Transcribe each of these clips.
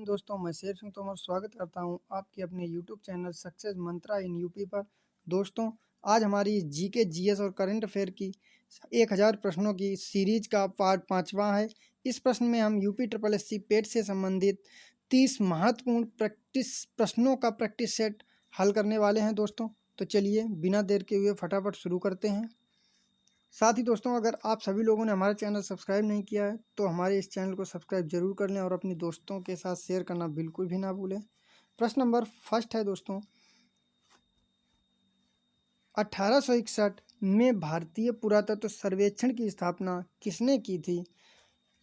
Everyone दोस्तों, मैं शेर सिंह तोमर स्वागत करता हूं आपके अपने YouTube channel success Mantra in UP पर। दोस्तों, आज हमारी जीके जीएस और करंट अफेयर की 1000 प्रश्नों की सीरीज का पार्ट 5वां है। इस प्रश्न में हम यूपी ट्रिपल एससी पेट से संबंधित 30 महत्वपूर्ण प्रश्नों का प्रैक्टिस सेट हल करने वाले हैं दोस्तों। तो चलिए बिना देर के हुए फटाफट शुरू करते हैं। साथ ही दोस्तों, अगर आप सभी लोगों ने हमारा चैनल सब्सक्राइब नहीं किया है तो हमारे इस चैनल को सब्सक्राइब जरूर कर लें और अपने दोस्तों के साथ शेयर करना बिल्कुल भी ना भूलें। प्रश्न नंबर फर्स्ट है दोस्तों, 1861 में भारतीय पुरातत्व सर्वेक्षण की स्थापना किसने की थी?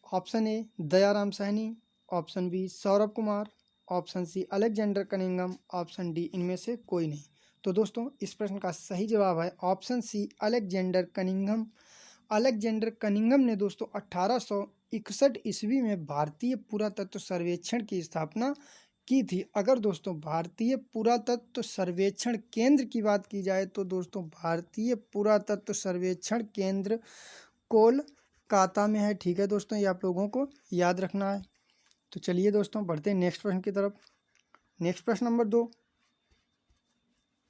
Option A Dayaram Sahni, option B Saurabh Kumar, option C Alexander Cunningham, option D इनमें से कोई नहीं। तो दोस्तों, इस प्रश्न का सही जवाब है option C Alexander Cunningham. Alexander Cunningham ने दोस्तों 1861 ईस्वी में भारतीय पुरातत्व सर्वेक्षण की स्थापना की थी। अगर दोस्तों भारतीय पुरातत्व सर्वेक्षण केंद्र की बात की जाए तो दोस्तों भारतीय पुरातत्व सर्वेक्षण केंद्र कोलकाता में है। ठीक है दोस्तों, ये आप लोगों को याद रखना है। तो चलिए दोस्तों बढ़ते हैं नेक्स्ट प्रश्न की तरफ। नेक्स्ट प्रश्न नंबर 2,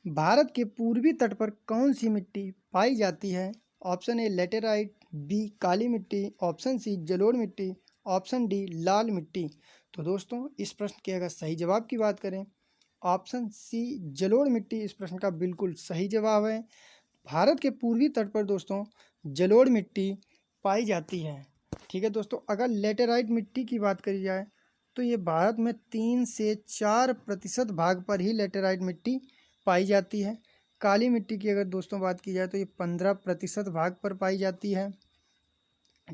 भारत के पूर्वी तट पर कौन सी मिट्टी पाई जाती है? ऑप्शन ए लेटेराइट, बी काली मिट्टी, ऑप्शन सी जलोढ़ मिट्टी, ऑप्शन डी लाल मिट्टी। तो दोस्तों, इस प्रश्न के अगर सही जवाब की बात करें, ऑप्शन सी जलोढ़ मिट्टी इस प्रश्न का बिल्कुल सही जवाब है। भारत के पूर्वी तट पर दोस्तों जलोढ़ मिट्टी पाई जाती है। ठीक है दोस्तों, अगर लेटेराइट मिट्टी की बात करी जाए तो ये भारत में 3 से 4% भाग पर ही लेटेराइट मिट्टी पाई जाती है। काली मिट्टी की अगर दोस्तों बात की जाए तो ये 15% भाग पर पाई जाती है।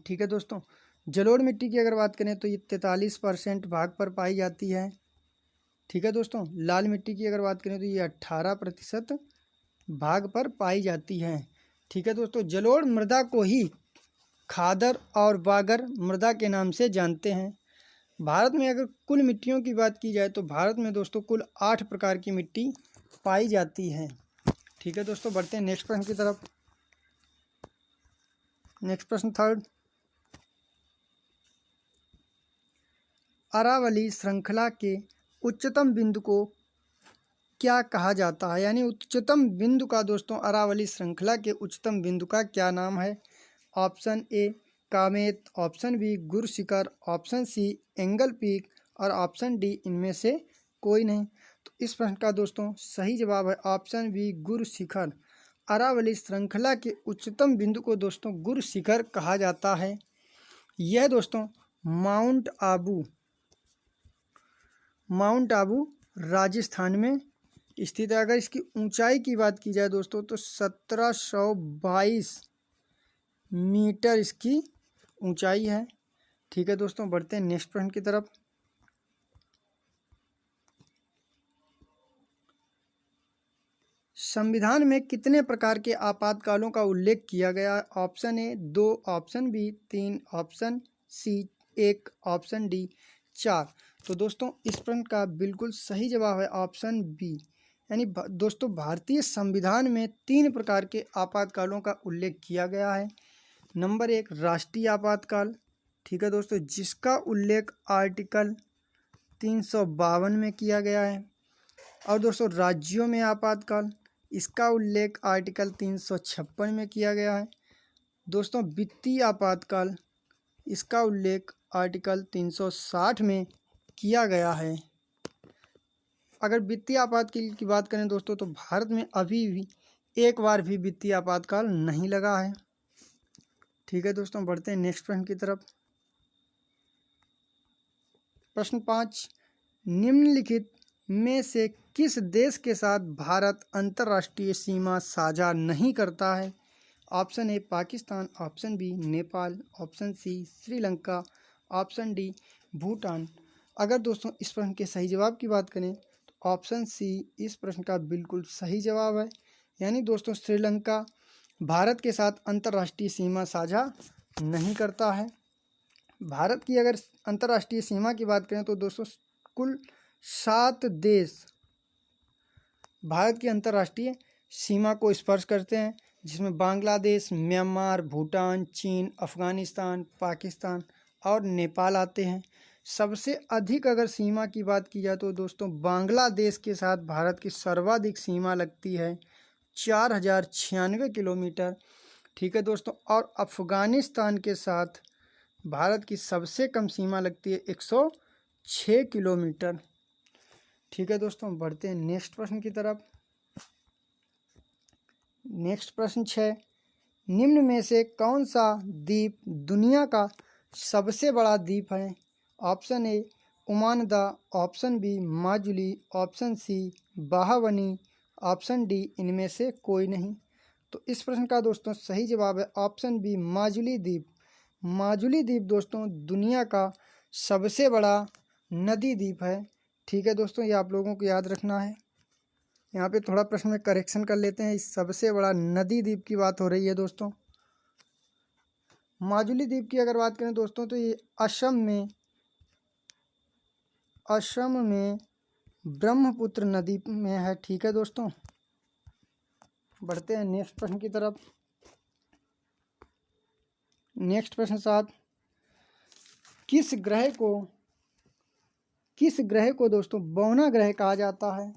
ठीक है दोस्तों, जलोढ़ मिट्टी की अगर बात करें तो ये 43% भाग पर पाई जाती है। ठीक है दोस्तों, लाल मिट्टी की अगर बात करें तो ये 18% भाग पर पाई जाती है। ठीक है दोस्तों, जलोढ़ मृदा को ही खादर और बागर मृदा के नाम से जानते हैं। भारत में अगर कुल मिट्टियों की बात की जाए तो भारत में दोस्तों कुल 8 प्रकार की मिट्टी पाई जाती है। ठीक है दोस्तों, बढ़ते हैं नेक्स्ट प्रश्न की तरफ। नेक्स्ट प्रश्न थर्ड, अरावली श्रृंखला के उच्चतम बिंदु को क्या कहा जाता है? यानी उच्चतम बिंदु का दोस्तों अरावली श्रृंखला के उच्चतम बिंदु का क्या नाम है? Option A Kamet, option B Guru Shikhar, option C angle peak और ऑप्शन डी इनमें से कोई नहीं। तो इस प्रश्न का दोस्तों सही जवाब है ऑप्शन बी गुरु शिखर। अरावली श्रृंखला के उच्चतम बिंदु को दोस्तों गुरु शिखर कहा जाता है। यह दोस्तों माउंट आबू राजस्थान में स्थित है। अगर इसकी ऊंचाई की बात की जाए दोस्तों तो 1722 मीटर इसकी ऊंचाई है। ठीक है दोस्तों, बढ़ते हैं नेक्स्ट प्रश्न की तरफ। संविधान में कितने प्रकार के आपातकालों का उल्लेख किया गया? Option A 2, option B 3, option C 1, option D 4। तो दोस्तों, इस प्रश्न का बिल्कुल सही जवाब है ऑप्शन बी। यानी दोस्तों भारतीय संविधान में 3 प्रकार के आपातकालों का उल्लेख किया गया है। नंबर 1 राष्ट्रीय आपातकाल। ठीक है दोस्तों, जिसका उल्लेख आर्टिकल 352 में किया गया है। और दोस्तों राज्यों में आपातकाल, इसका उल्लेख आर्टिकल 356 में किया गया है। दोस्तों वित्तीय आपातकाल, इसका उल्लेख आर्टिकल 360 में किया गया है। अगर वित्तीय आपातकाल की बात करें दोस्तों तो भारत में अभी भी एक बार भी वित्तीय आपातकाल नहीं लगा है। ठीक है दोस्तों, बढ़ते हैं नेक्स्ट प्रश्न की तरफ। प्रश्न 5, निम्नलिखित में से किस देश के साथ भारत अंतर्राष्ट्रीय सीमा साझा नहीं करता है? Option A Pakistan, option B Nepal, option C Sri Lanka, option D Bhutan. अगर दोस्तों इस प्रश्न के सही जवाब की बात करें तो ऑप्शन सी इस प्रश्न का बिल्कुल सही जवाब है। यानी दोस्तों श्रीलंका भारत के साथ अंतर्राष्ट्रीय सीमा साझा नहीं करता है। भारत की अगर अंतर्राष्ट्रीय सीमा की बात करें तो दोस्तों कुल 7 देश भारत की अंतर्राष्ट्रीय सीमा को स्पर्श करते हैं, जिसमें बांग्लादेश, म्यांमार, भूटान, चीन, अफगानिस्तान, पाकिस्तान और नेपाल आते हैं। सबसे अधिक अगर सीमा की बात की जाए तो दोस्तों बांग्लादेश के साथ भारत की सर्वाधिक सीमा लगती है 4096 किलोमीटर। ठीक है दोस्तों, और अफगानिस्तान के साथ भारत की सबसे कम सीमा लगती है 106 किलोमीटर। ठीक है दोस्तों, बढ़ते हैं नेक्स्ट प्रश्न की तरफ। नेक्स्ट प्रश्न 6, निम्न में से कौन सा द्वीप दुनिया का सबसे बड़ा द्वीप है? Option A Umananda, option B Majuli, option C Bahavani, option D इनमें से कोई नहीं। तो इस प्रश्न का दोस्तों सही जवाब है ऑप्शन बी माजुली द्वीप। माजुली द्वीप दोस्तों दुनिया का सबसे बड़ा नदी द्वीप है। ठीक है दोस्तों, ये आप लोगों को याद रखना है। यहाँ पे थोड़ा प्रश्न में करेक्शन कर लेते हैं, इस सबसे बड़ा नदी द्वीप की बात हो रही है दोस्तों। माजुली द्वीप की अगर बात करें दोस्तों तो ये असम में ब्रह्मपुत्र नदी में है। ठीक है दोस्तों, बढ़ते हैं नेक्स्ट प्रश्न की तरफ। नेक्स्ट प्रश्न 7, किस ग्रह को दोस्तों बौना ग्रह कहा जाता है?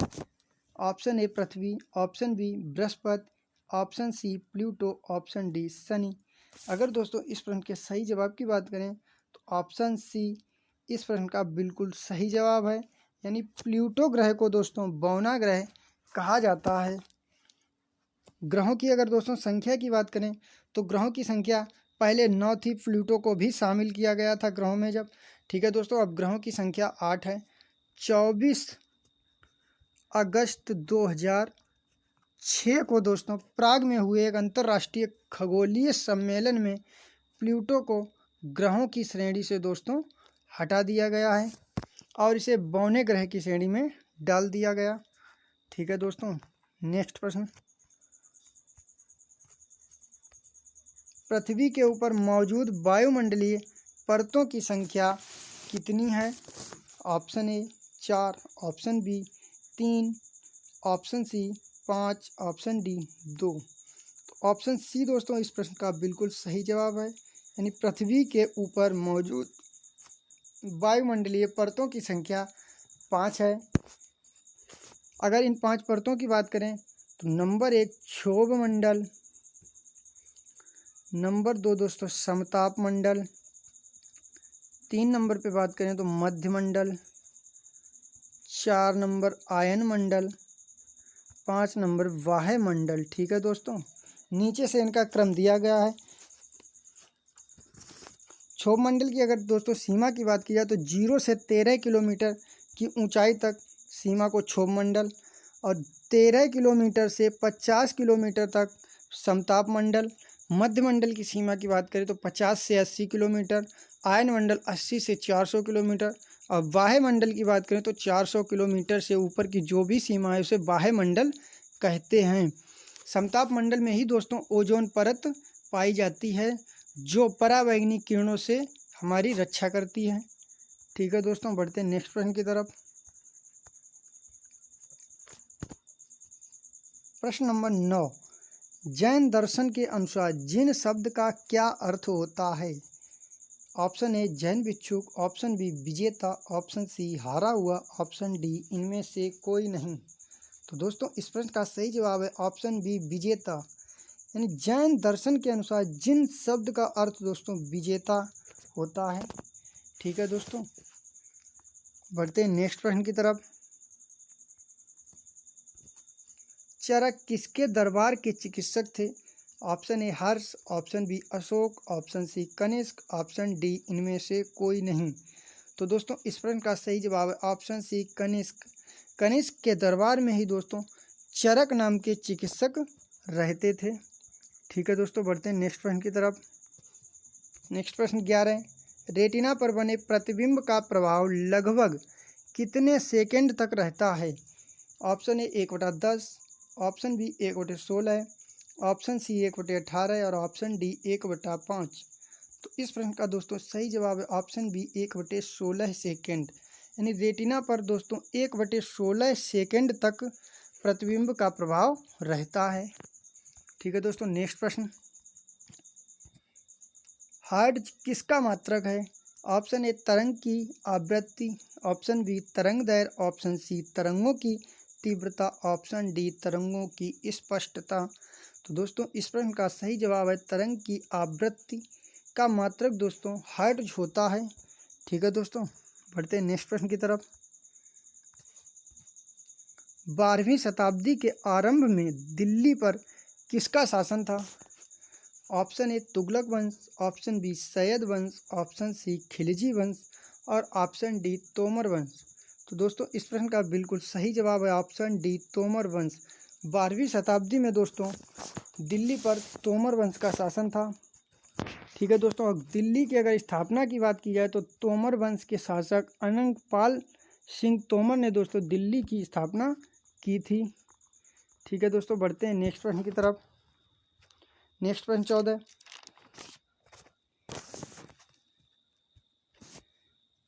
Option A Prithvi, option B Brihaspati, option C Pluto, option D Shani. अगर दोस्तों इस प्रश्न के सही जवाब की बात करें तो ऑप्शन सी इस प्रश्न का बिल्कुल सही जवाब है, यानी प्लूटो ग्रह को दोस्तों बौना ग्रह कहा जाता है। ग्रहों की अगर दोस्तों संख्या की बात करें तो ग्रहों की संख्या पहले 9 थी, प्लूटो को भी शामिल किया गया था ग्रहों में जब। ठीक है दोस्तों, अब ग्रहों की संख्या 8 है। 24 अगस्त 2006 को दोस्तों प्राग में हुए एक अंतर्राष्ट्रीय खगोलीय सम्मेलन में प्लूटो को ग्रहों की श्रेणी से दोस्तों हटा दिया गया है और इसे बौने ग्रह की श्रेणी में डाल दिया गया। ठीक है दोस्तों, नेक्स्ट प्रश्न, पृथ्वी के ऊपर मौजूद वायुमंडलीय परतों की संख्या कितनी है? Option A 4, option B 3, option C 5, option D 2। तो ऑप्शन सी दोस्तों इस प्रश्न का बिल्कुल सही जवाब है, यानी पृथ्वी के ऊपर मौजूद वायुमंडलीय परतों की संख्या 5 है। अगर इन 5 परतों की बात करें तो नंबर 1 क्षोभ मंडल, नंबर 2 दोस्तों समताप मंडल, 3 नंबर पे बात करें तो मध्य मंडल, 4 नंबर आयन मंडल, 5 नंबर वाह्य मंडल। ठीक है दोस्तों, नीचे से इनका क्रम दिया गया है। क्षोभ मंडल की अगर दोस्तों सीमा की बात की जाए तो 0 से 13 किलोमीटर की ऊंचाई तक सीमा को क्षोभ मंडल, और 13 किलोमीटर से 50 किलोमीटर तक समताप मंडल। मध्य मंडल की सीमा की बात करें तो 50 से 80 किलोमीटर, आयन मंडल 80 से 400 किलोमीटर, और वाह्य मंडल की बात करें तो 400 किलोमीटर से ऊपर की जो भी सीमा है उसे वाह्य मंडल कहते हैं। समताप मंडल में ही दोस्तों ओजोन परत पाई जाती है जो पराबैंगनी किरणों से हमारी रक्षा करती है। ठीक है दोस्तों, बढ़ते हैं नेक्स्ट प्रश्न की तरफ। प्रश्न नंबर 9, जैन दर्शन के अनुसार जिन शब्द का क्या अर्थ होता है? ऑप्शन ए जैन भिक्षुक, ऑप्शन बी विजेता, ऑप्शन सी हारा हुआ, ऑप्शन डी इनमें से कोई नहीं। तो दोस्तों इस प्रश्न का सही जवाब है ऑप्शन बी विजेता, यानी जैन दर्शन के अनुसार जिन शब्द का अर्थ दोस्तों विजेता होता है। ठीक है दोस्तों, बढ़ते हैं नेक्स्ट प्रश्न की तरफ। चरक किसके दरबार के चिकित्सक थे? Option A Harsh, option B Ashok, option C Kanishka, option D इनमें से कोई नहीं। तो दोस्तों इस प्रश्न का सही जवाब है ऑप्शन सी कनिष्क। कनिष्क के दरबार में ही दोस्तों चरक नाम के चिकित्सक रहते थे। ठीक है दोस्तों, बढ़ते हैं नेक्स्ट प्रश्न की तरफ। नेक्स्ट प्रश्न 11, रेटिना पर बने प्रतिबिंब का प्रभाव लगभग कितने सेकंड तक रहता है? Option A 1/10, option B 1/16, option C 1/18 और ऑप्शन डी 1/5। तो इस प्रश्न का दोस्तों सही जवाब है ऑप्शन बी 1/16 सेकेंड, यानी रेटिना पर दोस्तों 1/16 सेकेंड तक प्रतिबिंब का प्रभाव रहता है। ठीक है दोस्तों, नेक्स्ट प्रश्न, हार्ट किसका मात्रक है? ऑप्शन ए तरंग की आवृत्ति, ऑप्शन बी तरंग दैर्घ्य, ऑप्शन सी तरंगों की तीव्रता, ऑप्शन डी तरंगों की स्पष्टता। तो दोस्तों इस प्रश्न का सही जवाब है तरंग की आवृत्ति का मात्रक दोस्तों हर्ट्ज होता है। ठीक है दोस्तों, बढ़ते हैं नेक्स्ट प्रश्न की तरफ। 12वीं शताब्दी के आरंभ में दिल्ली पर किसका शासन था? ऑप्शन ए तुगलक वंश, ऑप्शन बी सैयद वंश, ऑप्शन सी खिलजी वंश और ऑप्शन डी तोमर वंश। तो दोस्तों इस प्रश्न का बिल्कुल सही जवाब है ऑप्शन डी तोमर वंश। 12वीं शताब्दी में दोस्तों दिल्ली पर तोमर वंश का शासन था। ठीक है दोस्तों, दिल्ली की अगर स्थापना की बात की जाए तो तोमर वंश के शासक अनंगपाल सिंह तोमर ने दोस्तों दिल्ली की स्थापना की थी। ठीक है दोस्तों, बढ़ते हैं नेक्स्ट प्रश्न की तरफ। नेक्स्ट प्रश्न 14,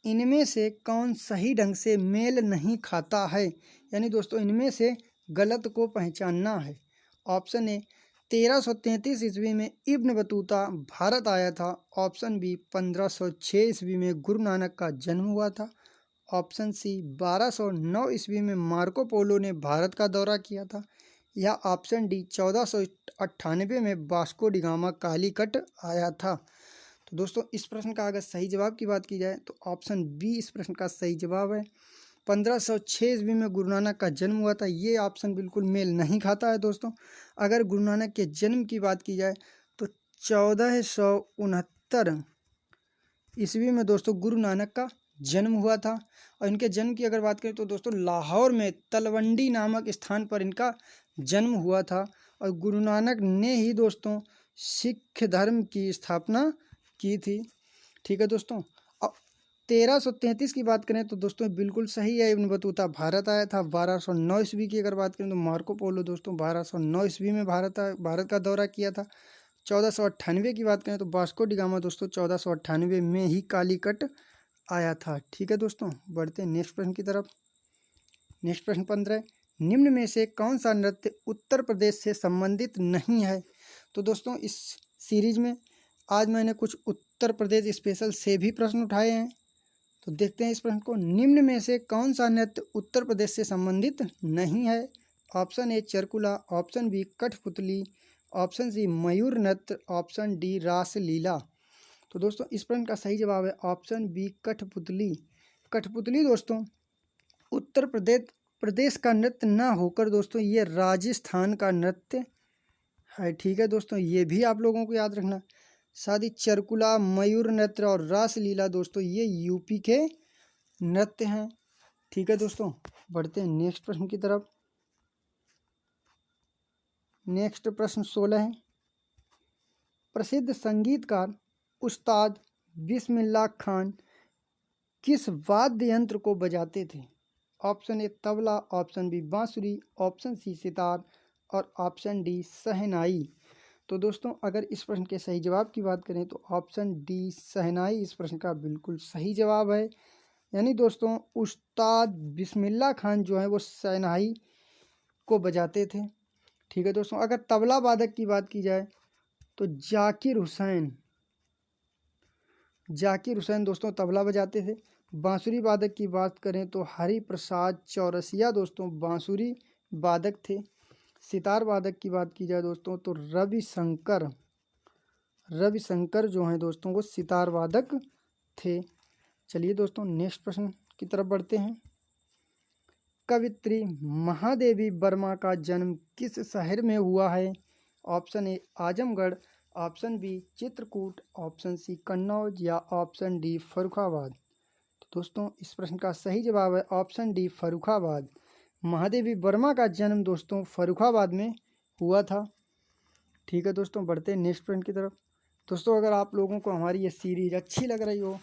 इनमें से कौन सही ढंग से मेल नहीं खाता है? यानी दोस्तों इनमें से गलत को पहचानना है। ऑप्शन ए 1333 ईस्वी में इब्न बतूता भारत आया था, ऑप्शन बी 1506 ईस्वी में गुरु नानक का जन्म हुआ था, ऑप्शन सी 1209 ईस्वी में मार्को पोलो ने भारत का दौरा किया था, या ऑप्शन डी 1498 में वास्को डी गामा कालीकट आया था। तो दोस्तों इस प्रश्न का अगर सही जवाब की बात की जाए तो ऑप्शन बी इस प्रश्न का सही जवाब है। 1506 ईस्वी में गुरु नानक का जन्म हुआ था, ये ऑप्शन बिल्कुल मेल नहीं खाता है दोस्तों। अगर गुरु नानक के जन्म की बात की जाए तो 1469 ईस्वी में दोस्तों गुरु नानक का जन्म हुआ था। और इनके जन्म की अगर बात करें तो दोस्तों लाहौर में तलवंडी नामक स्थान पर इनका जन्म हुआ था। और गुरु नानक ने ही दोस्तों सिख धर्म की स्थापना की थी। ठीक है दोस्तों, अब 1333 की बात करें तो दोस्तों बिल्कुल सही है, इब्न बतूता भारत आया था। 1209 ईस्वी की अगर बात करें तो मार्को पोलो दोस्तों 1209 ईस्वी में भारत का दौरा किया था। 1498 की बात करें तो वास्को डी गामा दोस्तों 1498 में ही कालीकट आया था। ठीक है दोस्तों, बढ़ते हैं नेक्स्ट प्रश्न की तरफ। नेक्स्ट प्रश्न 15, निम्न में से कौन सा नृत्य उत्तर प्रदेश से संबंधित नहीं है? तो दोस्तों इस सीरीज में आज मैंने कुछ उत्तर प्रदेश स्पेशल से भी प्रश्न उठाए हैं, तो देखते हैं इस प्रश्न को। निम्न में से कौन सा नृत्य उत्तर प्रदेश से संबंधित नहीं है? Option A Charkula, option B कठपुतली, ऑप्शन सी मयूर नृत्य, ऑप्शन डी रासलीला। तो दोस्तों इस प्रश्न का सही जवाब है ऑप्शन बी कठपुतली। कठपुतली दोस्तों उत्तर प्रदेश का नृत्य ना होकर दोस्तों ये राजस्थान का नृत्य है। ठीक है दोस्तों, ये भी आप लोगों को याद रखना। साथ ही चरकुला, मयूर नृत्य और रासलीला दोस्तों ये यूपी के नृत्य हैं। ठीक है दोस्तों, बढ़ते हैं नेक्स्ट प्रश्न की तरफ। नेक्स्ट प्रश्न 16 है, प्रसिद्ध संगीतकार उस्ताद बिस्मिल्लाह खान किस वाद्य यंत्र को बजाते थे? Option A tabla, option B बांसुरी, ऑप्शन सी सितार और ऑप्शन डी शहनाई। तो दोस्तों अगर इस प्रश्न के सही जवाब की बात करें तो ऑप्शन डी शहनाई इस प्रश्न का बिल्कुल सही जवाब है। यानी दोस्तों उस्ताद बिस्मिल्लाह खान जो है वो शहनाई को बजाते थे। ठीक है दोस्तों, अगर तबला वादक की बात की जाए तो जाकिर हुसैन दोस्तों तबला बजाते थे। बांसुरी वादक की बात करें तो हरि प्रसाद चौरसिया दोस्तों बांसुरी वादक थे। सितार वादक की बात की जाए दोस्तों तो रविशंकर जो हैं दोस्तों वो सितार वादक थे। चलिए दोस्तों नेक्स्ट प्रश्न की तरफ बढ़ते हैं। कवित्री महादेवी वर्मा का जन्म किस शहर में हुआ है? Option A Azamgarh, option B Chitrakoot, option C Kannauj या ऑप्शन डी फर्रुखाबाद। तो दोस्तों इस प्रश्न का सही जवाब है ऑप्शन डी फर्रुखाबाद। महादेवी वर्मा का जन्म दोस्तों फर्रुखाबाद में हुआ था। ठीक है दोस्तों, बढ़ते हैं नेक्स्ट प्रश्न की तरफ। दोस्तों अगर आप लोगों को हमारी ये सीरीज अच्छी लग रही हो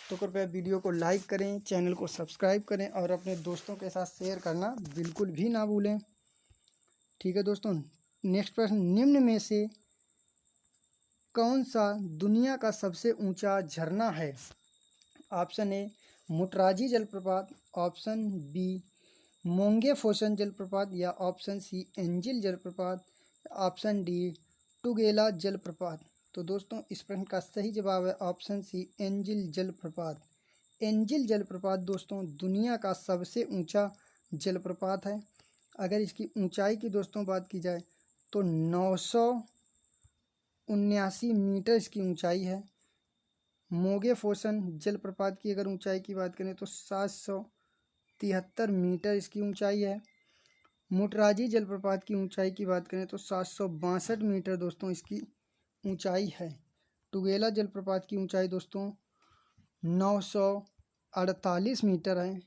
तो कृपया वीडियो को लाइक करें, चैनल को सब्सक्राइब करें और अपने दोस्तों के साथ शेयर करना बिल्कुल भी ना भूलें। ठीक है दोस्तों, नेक्स्ट प्रश्न, निम्न में से कौन सा दुनिया का सबसे ऊंचा झरना है? ऑप्शन ए मुटराजी जलप्रपात, ऑप्शन बी मोंगे फोसन जलप्रपात या ऑप्शन सी एंजिल जलप्रपात, ऑप्शन डी टुगेला जलप्रपात। तो दोस्तों इस प्रश्न का सही जवाब है ऑप्शन सी एंजिल जलप्रपात। एंजिल जलप्रपात दोस्तों दुनिया का सबसे ऊंचा जलप्रपात है। अगर इसकी ऊंचाई की दोस्तों बात की जाए तो 979 मीटर इसकी ऊंचाई है। मोगे फोसन जलप्रपात की अगर ऊंचाई की बात करें तो 773 मीटर इसकी ऊंचाई है। मुटराजी जलप्रपात की ऊंचाई की बात करें तो 762 मीटर दोस्तों इसकी ऊंचाई है। टुगेला जलप्रपात की ऊंचाई दोस्तों 948 मीटर है।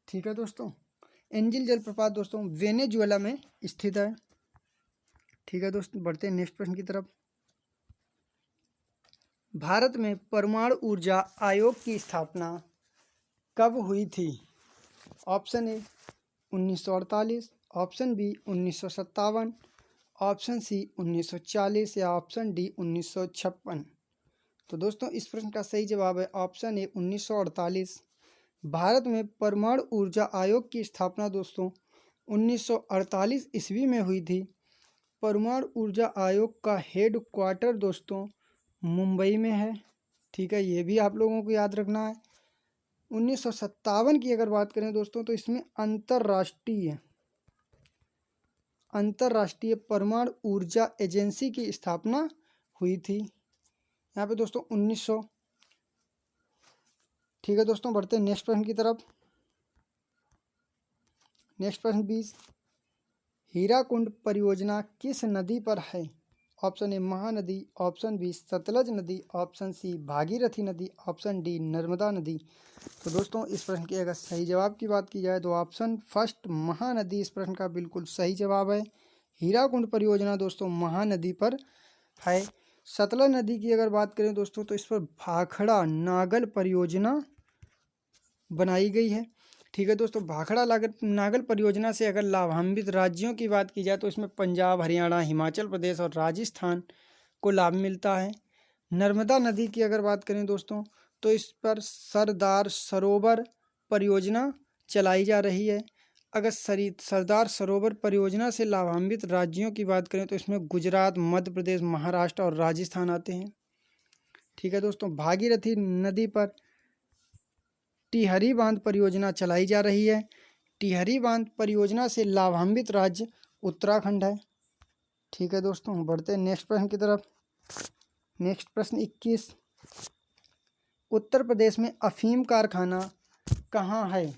ठीक है दोस्तों, एंजिल जलप्रपात दोस्तों वेनेजुएला में स्थित है। ठीक है दोस्तों, बढ़ते हैं नेक्स्ट प्रश्न की तरफ। भारत में परमाणु ऊर्जा आयोग की स्थापना कब हुई थी? Option A 1948, option B 1957, option C 1940 या ऑप्शन डी 1956। तो दोस्तों इस प्रश्न का सही जवाब है ऑप्शन ए 1948। भारत में परमाणु ऊर्जा आयोग की स्थापना दोस्तों 1948 ईस्वी में हुई थी। परमाणु ऊर्जा आयोग का हेड क्वार्टर दोस्तों मुंबई में है। ठीक है, ये भी आप लोगों को याद रखना है। 1957 की अगर बात करें दोस्तों तो इसमें अंतर्राष्ट्रीय परमाणु ऊर्जा एजेंसी की स्थापना हुई थी। यहाँ पे दोस्तों 1900। ठीक है दोस्तों, बढ़ते हैं नेक्स्ट प्रश्न की तरफ। नेक्स्ट प्रश्न 20, हीराकुंड परियोजना किस नदी पर है? Option A Mahanadi, option B Satluj नदी, ऑप्शन सी भागीरथी नदी, ऑप्शन डी नर्मदा नदी। तो दोस्तों इस प्रश्न के अगर सही जवाब की बात की जाए तो ऑप्शन फर्स्ट महानदी इस प्रश्न का बिल्कुल सही जवाब है। हीराकुंड परियोजना दोस्तों महानदी पर है। सतलज नदी की अगर बात करें दोस्तों तो इस पर भाखड़ा नागल परियोजना बनाई गई है। ठीक है दोस्तों, भाखड़ा नागल परियोजना से अगर लाभान्वित राज्यों की बात की जाए तो इसमें पंजाब, हरियाणा, हिमाचल प्रदेश और राजस्थान को लाभ मिलता है। नर्मदा नदी की अगर बात करें दोस्तों तो इस पर सरदार सरोवर परियोजना चलाई जा रही है। अगर सरदार सरोवर परियोजना से लाभान्वित राज्यों की बात करें तो इसमें गुजरात, मध्य प्रदेश, महाराष्ट्र और राजस्थान आते हैं। ठीक है दोस्तों, भागीरथी नदी पर टिहरी बांध परियोजना चलाई जा रही है। टिहरी बांध परियोजना से लाभान्वित राज्य उत्तराखंड है। ठीक है दोस्तों, बढ़ते हैं नेक्स्ट प्रश्न की तरफ। नेक्स्ट प्रश्न 21, उत्तर प्रदेश में अफीम कारखाना कहाँ है?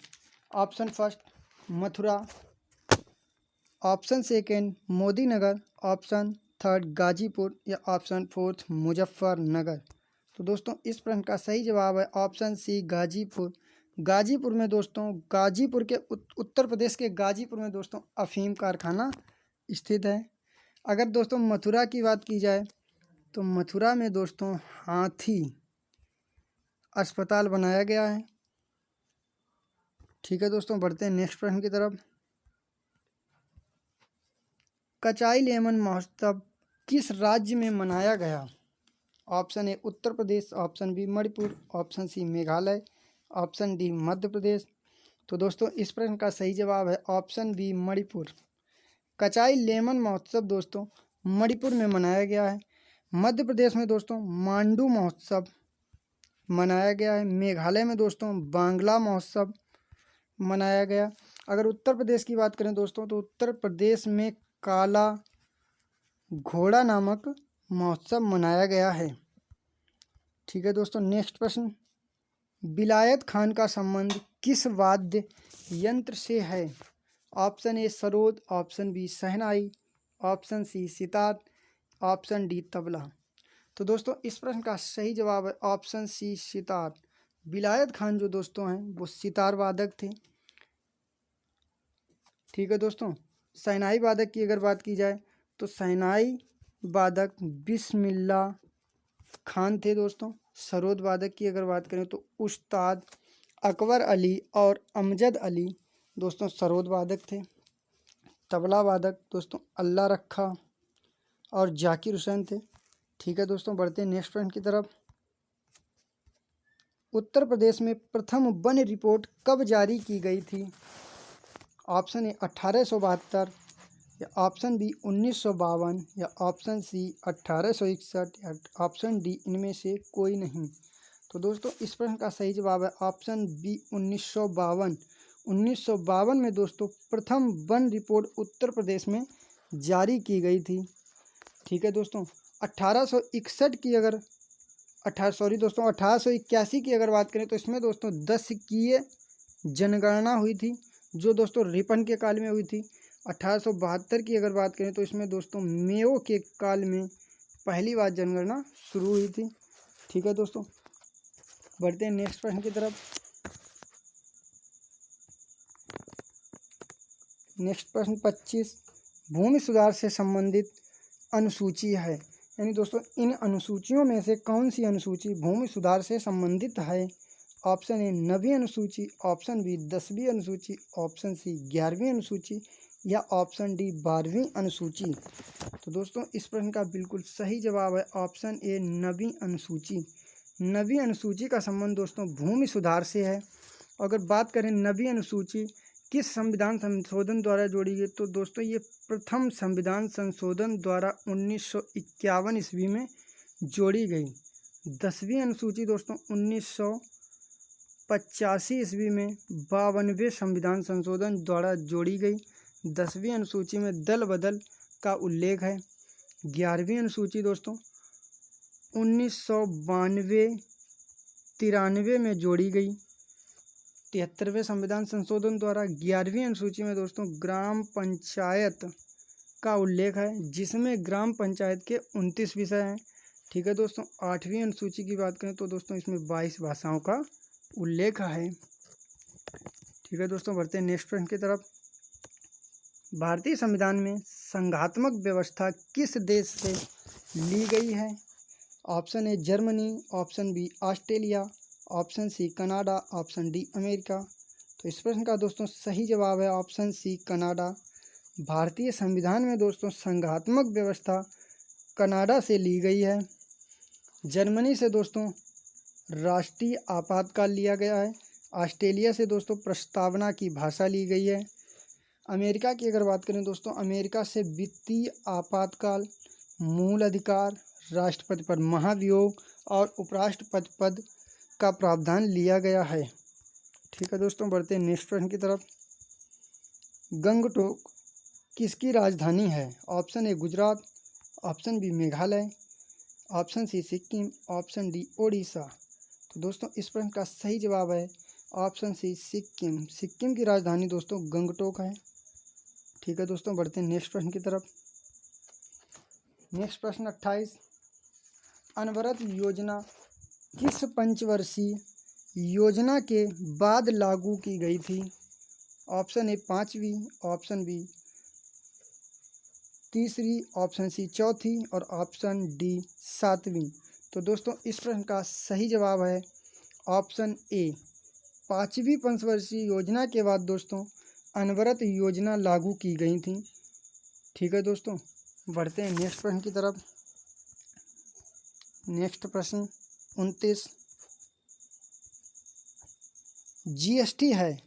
Option first Mathura, option second Modi Nagar, option third Ghazipur या ऑप्शन फोर्थ मुजफ्फरनगर। तो दोस्तों इस प्रश्न का सही जवाब है ऑप्शन सी गाजीपुर। गाजीपुर में दोस्तों गाजीपुर के उत्तर प्रदेश के गाजीपुर में दोस्तों अफीम कारखाना स्थित है। अगर दोस्तों मथुरा की बात की जाए तो मथुरा में दोस्तों हाथी अस्पताल बनाया गया है। ठीक है दोस्तों, बढ़ते हैं नेक्स्ट प्रश्न की तरफ। कचाई लेमन महोत्सव किस राज्य में मनाया गया? Option A Uttar Pradesh, option B Manipur, option C Meghalaya, option D Madhya Pradesh. तो दोस्तों इस प्रश्न का सही जवाब है option B Manipur. Kachai lemon महोत्सव दोस्तों मणिपुर में मनाया गया है। मध्य प्रदेश में दोस्तों मांडू महोत्सव मनाया गया है। मेघालय में दोस्तों बांग्ला महोत्सव मनाया गया। अगर उत्तर प्रदेश की बात करें दोस्तों तो उत्तर प्रदेश में काला घोड़ा नामक महोत्सव मनाया गया है। ठीक है दोस्तों, नेक्स्ट प्रश्न, विलायत खान का संबंध किस वाद्य यंत्र से है? Option A sarod, option B shehnai, option C sitar, option D tabla. तो दोस्तों इस प्रश्न का सही जवाब है ऑप्शन सी सितार। विलायत खान जो दोस्तों हैं वो सितार वादक थे। ठीक है दोस्तों, शहनाई वादक की अगर बात की जाए तो शहनाई वादक बिस्मिल्ला खान थे दोस्तों। सरोद वादक की अगर बात करें तो उस्ताद अकबर अली और अमजद अली दोस्तों सरोद वादक थे। तबला वादक दोस्तों अल्लाह रखा और जाकिर हुसैन थे। ठीक है दोस्तों, बढ़ते हैं नेक्स्ट प्रश्न की तरफ। उत्तर प्रदेश में प्रथम वन रिपोर्ट कब जारी की गई थी? ऑप्शन ए 1872 या ऑप्शन बी 1952 या ऑप्शन सी 1861 या ऑप्शन डी इनमें से कोई नहीं। तो दोस्तों इस प्रश्न का सही जवाब है ऑप्शन बी 1952। 1952 में दोस्तों प्रथम वन रिपोर्ट उत्तर प्रदेश में जारी की गई थी। ठीक है दोस्तों, 1861 की अगर 1881 की अगर बात करें तो इसमें दोस्तों 10 की जनगणना हुई थी, जो दोस्तों रिपन के काल में हुई थी। 1872 की अगर बात करें तो इसमें दोस्तों मेयो के काल में पहली बार जनगणना शुरू हुई थी। ठीक है दोस्तों, बढ़ते हैं नेक्स्ट प्रश्न की तरफ। नेक्स्ट प्रश्न 25 भूमि सुधार से संबंधित अनुसूची है, यानी दोस्तों इन अनुसूचियों में से कौन सी अनुसूची भूमि सुधार से संबंधित है। ऑप्शन ए 9वीं अनुसूची, ऑप्शन बी 10वीं अनुसूची, ऑप्शन सी 11वीं अनुसूची या ऑप्शन डी 12वीं अनुसूची। तो दोस्तों इस प्रश्न का बिल्कुल सही जवाब है ऑप्शन ए 9वीं अनुसूची। 9वीं अनुसूची का संबंध दोस्तों भूमि सुधार से है। अगर बात करें 9वीं अनुसूची किस संविधान संशोधन द्वारा जोड़ी गई, तो दोस्तों ये प्रथम संविधान संशोधन द्वारा 1951 ईस्वी में जोड़ी गई। 10वीं अनुसूची दोस्तों 1985 ईस्वी में 52वें संविधान संशोधन द्वारा जोड़ी गई। 10वीं अनुसूची में दल बदल का उल्लेख है। 11वीं अनुसूची दोस्तों 1992-93 में जोड़ी गई। 73वें संविधान संशोधन द्वारा 11वीं अनुसूची में दोस्तों ग्राम पंचायत का उल्लेख है, जिसमें ग्राम पंचायत के 29 विषय हैं। ठीक है दोस्तों, 8वीं अनुसूची की बात करें तो दोस्तों इसमें 22 भाषाओं का उल्लेख है। ठीक है दोस्तों, बढ़ते हैं नेक्स्ट प्रश्न की तरफ। भारतीय संविधान में संघात्मक व्यवस्था किस देश से ली गई है। Option A Germany, option B Australia, option C Canada, option D America. तो इस प्रश्न का दोस्तों सही जवाब है ऑप्शन सी कनाडा। भारतीय संविधान में दोस्तों संघात्मक व्यवस्था कनाडा से ली गई है। जर्मनी से दोस्तों राष्ट्रीय आपातकाल लिया गया है। ऑस्ट्रेलिया से दोस्तों प्रस्तावना की भाषा ली गई है। अमेरिका की अगर बात करें दोस्तों, अमेरिका से वित्तीय आपातकाल, मूल अधिकार, राष्ट्रपति पर महाभियोग और उपराष्ट्रपति पद का प्रावधान लिया गया है। ठीक है दोस्तों, बढ़ते हैं नेक्स्ट प्रश्न की तरफ। गंगटोक किसकी राजधानी है। Option A Gujarat, option B Meghalaya, option C Sikkim, option D Odisha. तो दोस्तों इस प्रश्न का सही जवाब है ऑप्शन सी सिक्किम। सिक्किम की राजधानी दोस्तों गंगटोक है। ठीक है दोस्तों, बढ़ते हैं नेक्स्ट प्रश्न की तरफ। नेक्स्ट प्रश्न 28 अनवरत योजना किस पंचवर्षीय योजना के बाद लागू की गई थी। ऑप्शन ए 5वीं, ऑप्शन बी 3री, ऑप्शन सी 4थी और ऑप्शन डी 7वीं। तो दोस्तों इस प्रश्न का सही जवाब है ऑप्शन ए 5वीं पंचवर्षीय योजना के बाद दोस्तों अनवरत योजना लागू की गई थी। ठीक है दोस्तों, बढ़ते हैं नेक्स्ट प्रश्न की तरफ। नेक्स्ट प्रश्न 29 जीएसटी है।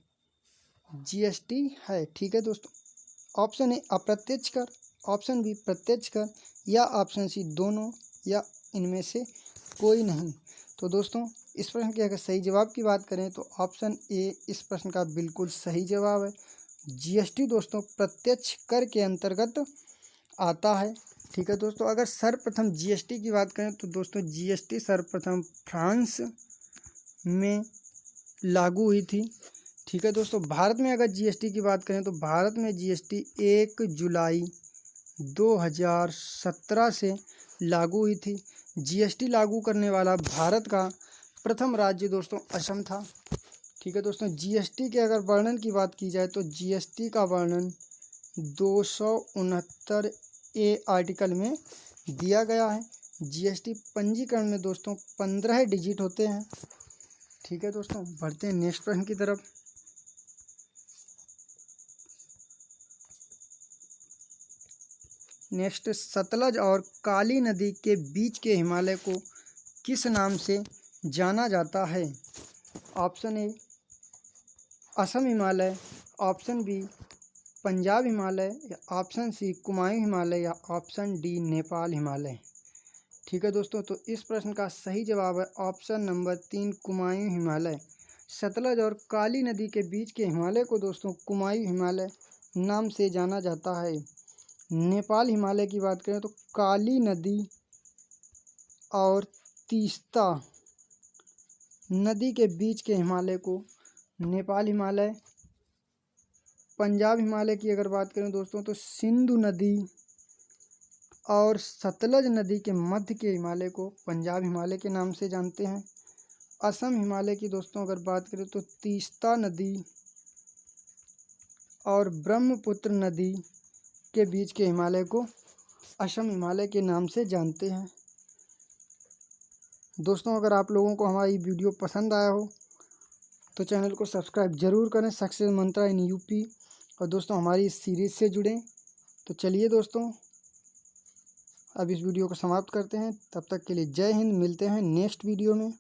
जीएसटी है। ठीक है दोस्तों, ऑप्शन ए अप्रत्यक्ष कर, ऑप्शन बी प्रत्यक्ष कर या ऑप्शन सी दोनों या इनमें से कोई नहीं। तो दोस्तों इस प्रश्न के अगर सही जवाब की बात करें तो ऑप्शन ए इस प्रश्न का बिल्कुल सही जवाब है। जीएसटी दोस्तों प्रत्यक्ष कर के अंतर्गत आता है। ठीक है दोस्तों, अगर सर्वप्रथम जीएसटी की बात करें तो दोस्तों जीएसटी सर्वप्रथम फ्रांस में लागू हुई थी। ठीक है दोस्तों, भारत में अगर जीएसटी की बात करें तो भारत में जीएसटी 1 जुलाई 2017 से लागू हुई थी। जीएसटी लागू करने वाला भारत का प्रथम राज्य दोस्तों असम था। ठीक है दोस्तों, जीएसटी के अगर वर्णन की बात की जाए तो जीएसटी का वर्णन 269 ए आर्टिकल में दिया गया है। जीएसटी पंजीकरण में दोस्तों 15 डिजिट होते हैं। ठीक है दोस्तों, बढ़ते हैं नेक्स्ट प्रश्न की तरफ। नेक्स्ट सतलज और काली नदी के बीच के हिमालय को किस नाम से जाना जाता है। Option A Assam Himalaya, option B Punjab Himalaya या ऑप्शन सी कुमायूं हिमालय या ऑप्शन डी नेपाल हिमालय। ठीक है दोस्तों, तो इस प्रश्न का सही जवाब है ऑप्शन नंबर 3 कुमायूं हिमालय। सतलज और काली नदी के बीच के हिमालय को दोस्तों कुमायूं हिमालय नाम से जाना जाता है। नेपाल हिमालय की बात करें तो काली नदी और तीस्ता नदी के बीच के हिमालय को नेपाल हिमालय। पंजाब हिमालय की अगर बात करें दोस्तों तो सिंधु नदी और सतलज नदी के मध्य के हिमालय को पंजाब हिमालय के नाम से जानते हैं। असम हिमालय की दोस्तों अगर बात करें तो तीस्ता नदी और ब्रह्मपुत्र नदी के बीच के हिमालय को असम हिमालय के नाम से जानते हैं। दोस्तों अगर आप लोगों को हमारी वीडियो पसंद आया हो तो चैनल को सब्सक्राइब जरूर करें, सक्सेस मंत्रा इन यूपी। और दोस्तों हमारी इस सीरीज़ से जुड़ें। तो चलिए दोस्तों अब इस वीडियो को समाप्त करते हैं। तब तक के लिए जय हिंद। मिलते हैं नेक्स्ट वीडियो में।